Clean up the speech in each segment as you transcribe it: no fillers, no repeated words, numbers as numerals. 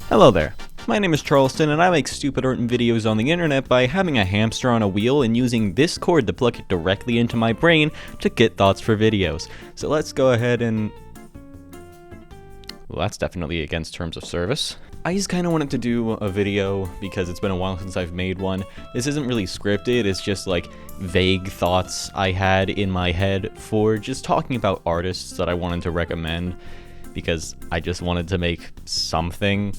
Hello there, my name is Charleston and I make stupid art and videos on the internet by having a hamster on a wheel and using this cord to plug it directly into my brain to get thoughts for videos. So let's go ahead and... well, that's definitely against terms of service. I just kind of wanted to do a video because it's been a while since I've made one. This isn't really scripted, it's just like vague thoughts I had in my head for just talking about artists that I wanted to recommend because I just wanted to make something.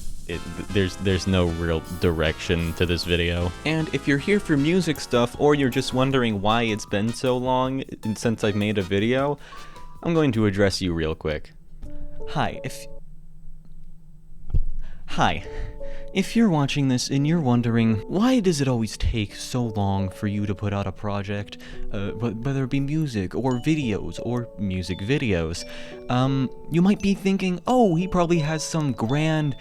There's no real direction to this video. And if you're here for music stuff or you're just wondering why it's been so long since I've made a video, I'm going to address you real quick. Hi, if you're watching this and you're wondering, why does it always take so long for you to put out a project, whether it be music or videos or music videos, you might be thinking, oh, he probably has some grand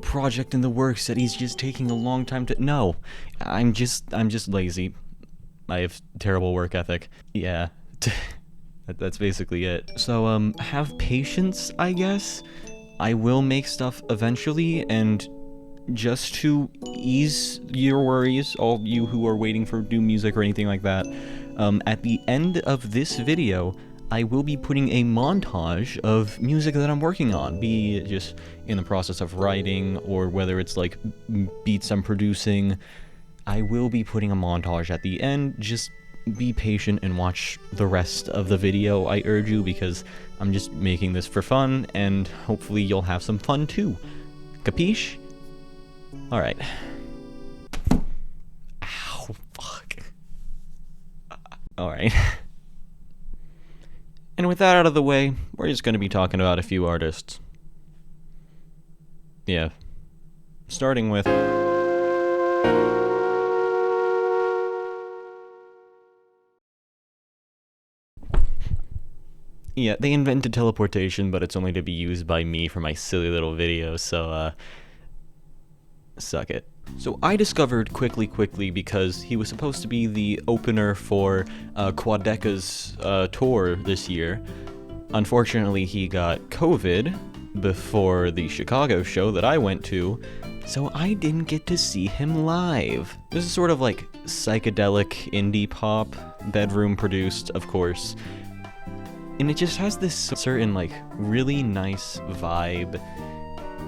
project in the works that he's just taking a long time to... No, I'm just lazy. I have terrible work ethic. Yeah, that's basically it. So, have patience, I guess. I will make stuff eventually, and just to ease your worries, all you who are waiting for new music or anything like that, at the end of this video, I will be putting a montage of music that I'm working on, be it just in the process of writing, or whether it's like beats I'm producing. I will be putting a montage at the end. Just be patient and watch the rest of the video, I urge you, because I'm just making this for fun, and hopefully you'll have some fun too. Capiche? Alright. Ow, fuck. Alright. And with that out of the way, we're just going to be talking about a few artists. Yeah. Starting with... yeah, they invented teleportation, but it's only to be used by me for my silly little videos, so, suck it. So I discovered Quickly because he was supposed to be the opener for Quadeca's tour this year. Unfortunately, he got COVID before the Chicago show that I went to, so I didn't get to see him live. This is sort of like psychedelic indie pop, bedroom produced, of course. And it just has this certain, like, really nice vibe.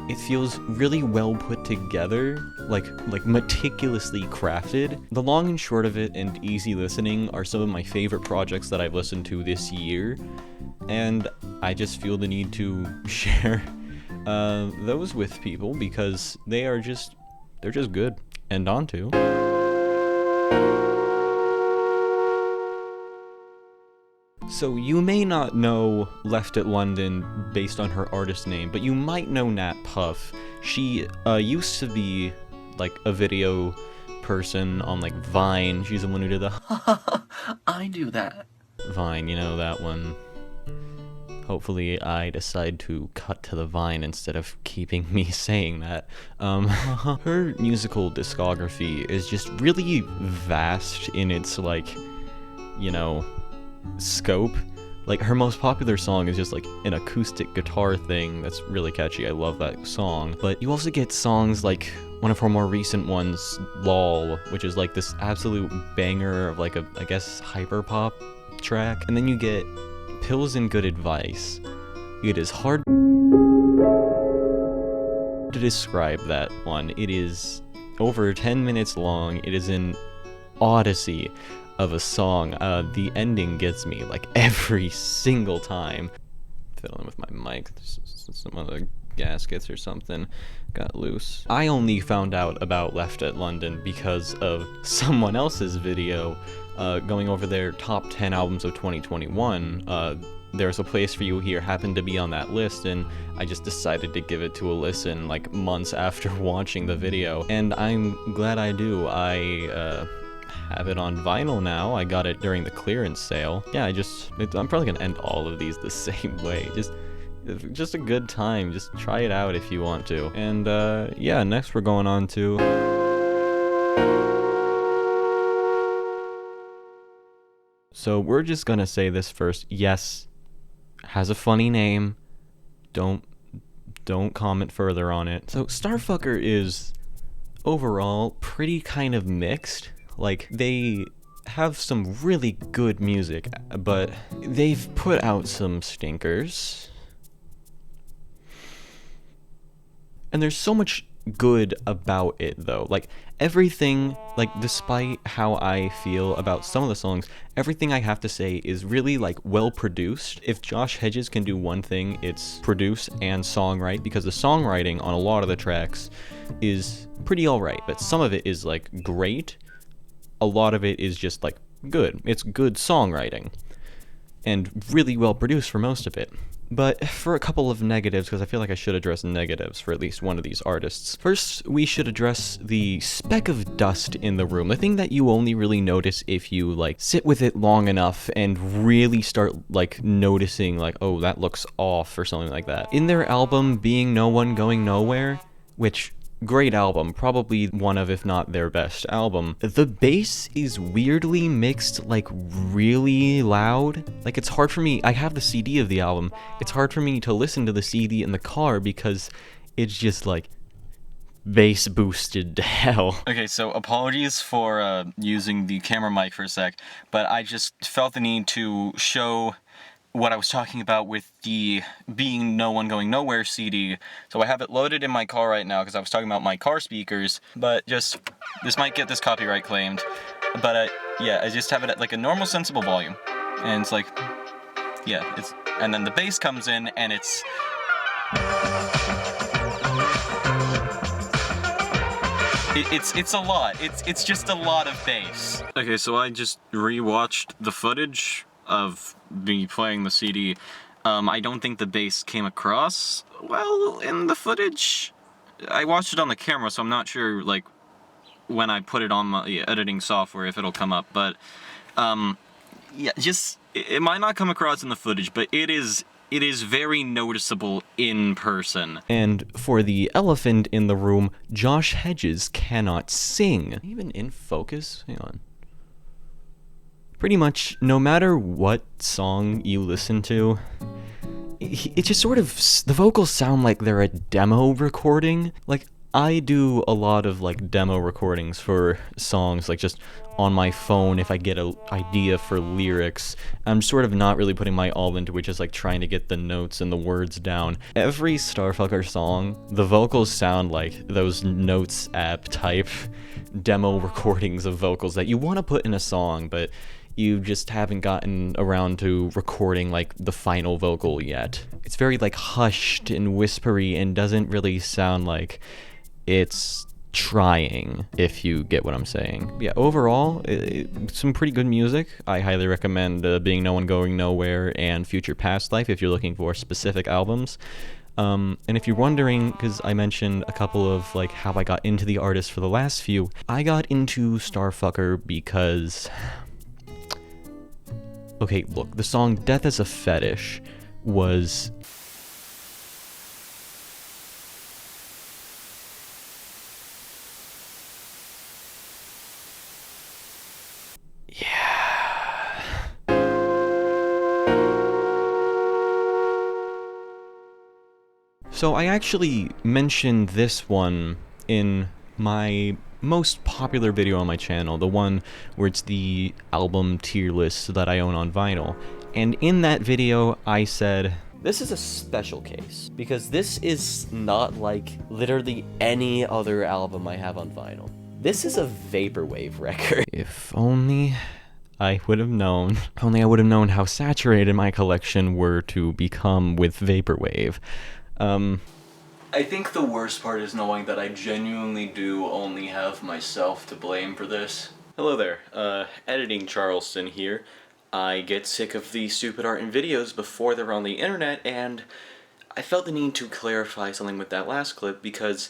It feels really well put together, like meticulously crafted. The long and short of it and easy listening are some of my favorite projects that I've listened to this year. And I just feel the need to share those with people because they're just good. And on to... So you may not know Left at London based on her artist name, but you might know Nat Puff. She used to be like a video person on like Vine. She's the one who did the I do that. Vine, you know, that one. Hopefully I decide to cut to the Vine instead of keeping me saying that. Her musical discography is just really vast in its, like, you know, scope. Like, her most popular song is just like an acoustic guitar thing that's really catchy. I love that song. But you also get songs like one of her more recent ones, LOL, which is like this absolute banger of like a, I guess, hyper pop track. And then you get Pills and Good Advice. It is hard to describe that one. It is over 10 minutes long. It is an odyssey of a song. The ending gets me like every single time. Fiddling with my mic. Some of the gaskets or something got loose. I only found out about Left at London because of someone else's video going over their top 10 albums of 2021. There's a Place for You Here happened to be on that list, and I just decided to give it to a listen like months after watching the video, and I'm glad I do. I have it on vinyl now. I got it during the clearance sale. Yeah, I'm probably gonna end all of these the same way. Just a good time. Just try it out if you want to. And yeah, next we're going on to... so we're just gonna say this first. Yes, has a funny name. Don't don't comment further on it. So Starfucker is overall pretty kind of mixed. Like, they have some really good music, but they've put out some stinkers. And there's so much good about it, though. Like, everything, like, despite how I feel about some of the songs, everything I have to say is really, like, well produced. If Josh Hedges can do one thing, it's produce and songwrite, because the songwriting on a lot of the tracks is pretty alright, but some of it is, like, great. A lot of it is just, like, good. It's good songwriting. And really well produced for most of it. But for a couple of negatives, because I feel like I should address negatives for at least one of these artists. First, we should address the speck of dust in the room. The thing that you only really notice if you, like, sit with it long enough and really start, like, noticing, like, oh, that looks off or something like that. In their album, Being No One Going Nowhere, which... great album, probably one of, if not their best album. The bass is weirdly mixed, like, really loud. Like, it's hard for me, I have the CD of the album, it's hard for me to listen to the CD in the car because it's just, like, bass boosted to hell. Okay, so apologies for using the camera mic for a sec, but I just felt the need to show what I was talking about with the Being No One Going Nowhere CD. So I have it loaded in my car right now because I was talking about my car speakers, but just, this might get this copyright claimed, but yeah, I just have it at like a normal sensible volume, and it's like, yeah, it's, and then the bass comes in and it's a lot. It's just a lot of bass. Okay, so I just rewatched the footage of me playing the CD. I don't think the bass came across well in the footage. I watched it on the camera, so I'm not sure, like, when I put it on my editing software if it'll come up, but yeah, just, it might not come across in the footage, but it is very noticeable in person. And for the elephant in the room, Josh Hedges cannot sing. Even in focus? Hang on. Pretty much, no matter what song you listen to, it just sort of, the vocals sound like they're a demo recording. Like, I do a lot of, like, demo recordings for songs, like, just on my phone if I get an idea for lyrics. I'm sort of not really putting my all into it, just, like, trying to get the notes and the words down. Every Starfucker song, the vocals sound like those Notes app type demo recordings of vocals that you want to put in a song, but you just haven't gotten around to recording, like, the final vocal yet. It's very, like, hushed and whispery and doesn't really sound like it's trying, if you get what I'm saying. Yeah, overall, some pretty good music. I highly recommend Being No One Going Nowhere and Future Past Life if you're looking for specific albums. And if you're wondering, because I mentioned a couple of, like, how I got into the artist for the last few, I got into Starfucker because... okay, look, the song Death as a Fetish was... yeah. So I actually mentioned this one in my most popular video on my channel, the one where it's the album tier list that I own on vinyl. And in that video, I said, this is a special case, because this is not like literally any other album I have on vinyl. This is a vaporwave record. If only I would have known. If only I would have known how saturated my collection were to become with vaporwave. I think the worst part is knowing that I genuinely do only have myself to blame for this. Hello there, editing Charleston here. I get sick of the stupid art and videos before they're on the internet, and I felt the need to clarify something with that last clip because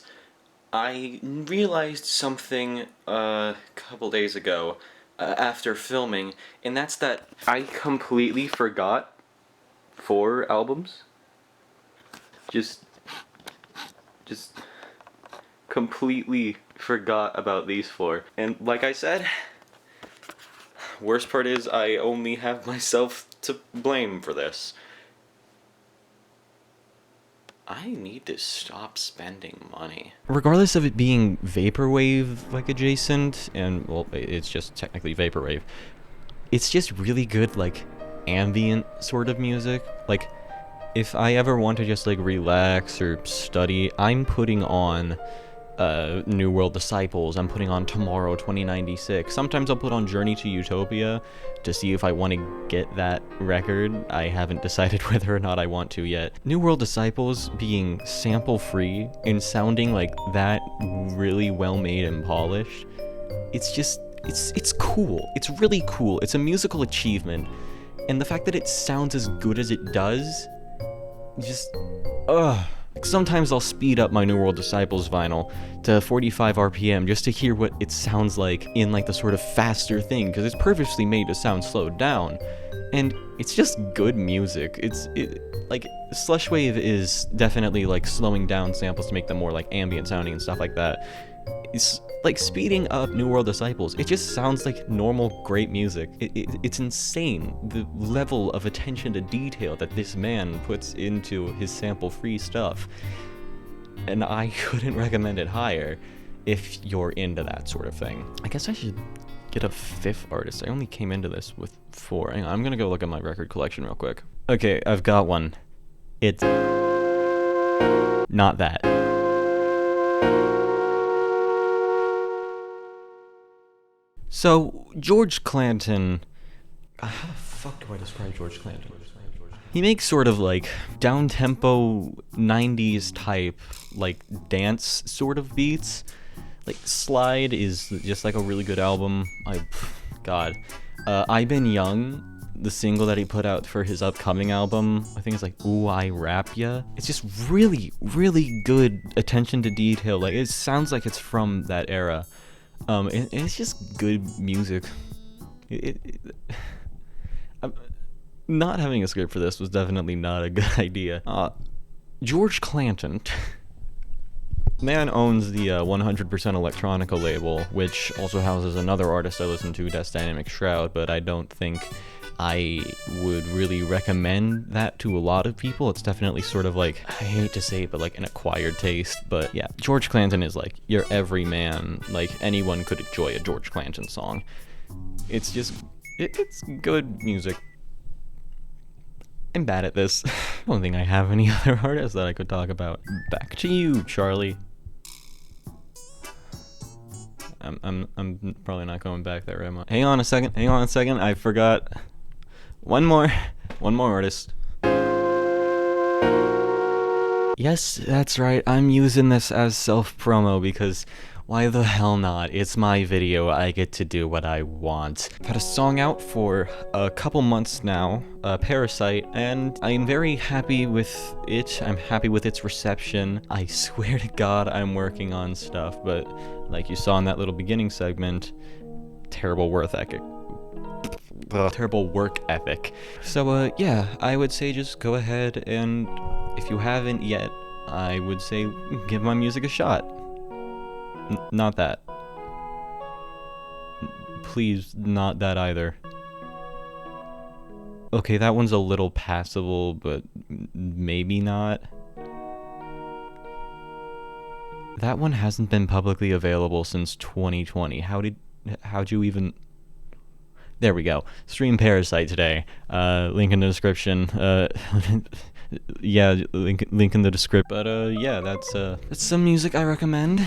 I realized something a couple days ago after filming, and that's that I completely forgot 4 albums. Just completely forgot about these 4. And like I said, worst part is I only have myself to blame for this. I need to stop spending money. Regardless of it being vaporwave like adjacent, and well, it's just technically vaporwave, it's just really good like ambient sort of music. Like if I ever want to just like relax or study, I'm putting on New World Disciples, I'm putting on Tomorrow 2096. Sometimes I'll put on Journey to Utopia to see if I want to get that record. I haven't decided whether or not I want to yet. New World Disciples being sample free and sounding like that really well made and polished, it's just, it's cool. It's really cool. It's a musical achievement. And the fact that it sounds as good as it does, just, ugh. Sometimes I'll speed up my New World Disciples vinyl to 45 RPM just to hear what it sounds like in like the sort of faster thing, because it's purposely made to sound slowed down. And it's just good music. Like Slushwave is definitely like slowing down samples to make them more like ambient sounding and stuff like that. It's like speeding up New World Disciples. It just sounds like normal, great music. It's insane, the level of attention to detail that this man puts into his sample-free stuff. And I couldn't recommend it higher if you're into that sort of thing. I guess I should get a fifth artist. I only came into this with 4. Hang on, I'm gonna go look at my record collection real quick. Okay, I've got one. It's not that. So, George Clanton... How the fuck do I describe George Clanton? He makes sort of like down-tempo 90s type, like dance sort of beats. Like, Slide is just like a really good album. God. I've Been Young, the single that he put out for his upcoming album, I think it's like Ooh I Rap Ya. It's just really, really good attention to detail. Like, it sounds like it's from that era. It's just good music. Not having a script for this was definitely not a good idea. George Clanton. Man owns the 100% Electronica label, which also houses another artist I listen to, Death's Dynamic Shroud, but I don't think I would really recommend that to a lot of people. It's definitely sort of like, I hate to say it, but like an acquired taste. But yeah, George Clanton is like your everyman. Like anyone could enjoy a George Clanton song. It's just, it's good music. I'm bad at this. I don't think I have any other artists that I could talk about. Back to you, Charlie. I'm probably not going back there, am I? Hang on a second, I forgot. One more artist. Yes, that's right, I'm using this as self-promo because why the hell not? It's my video, I get to do what I want. I've had a song out for a couple months now, Parasite, and I'm very happy with it. I'm happy with its reception. I swear to God I'm working on stuff, but like you saw in that little beginning segment, terrible work ethic. So yeah, I would say just go ahead and if you haven't yet, I would say give my music a shot. Not that. Please, not that either. Okay, that one's a little passable, but maybe not. That one hasn't been publicly available since 2020. How'd you even... There we go. Stream Parasite today. Link in the description. Yeah, link in the description. But yeah, that's some music I recommend.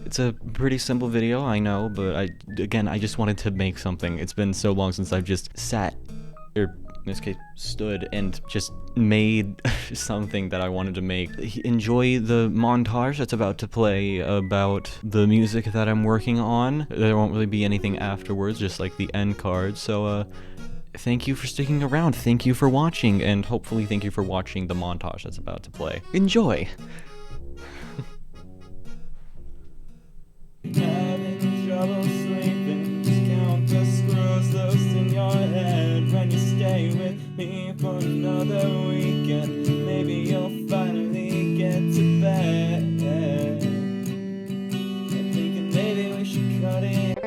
It's a pretty simple video, I know, but I just wanted to make something. It's been so long since I've just sat, or in this case, stood and just made something that I wanted to make. Enjoy the montage that's about to play about the music that I'm working on. There won't really be anything afterwards, just like the end card, so thank you for sticking around, thank you for watching, and hopefully thank you for watching the montage that's about to play. Enjoy! Having trouble sleeping, just count the squirrels lost in your head. When you stay with me for another weekend, maybe you'll finally get to bed. I'm thinking maybe we should cut it.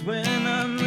when I'm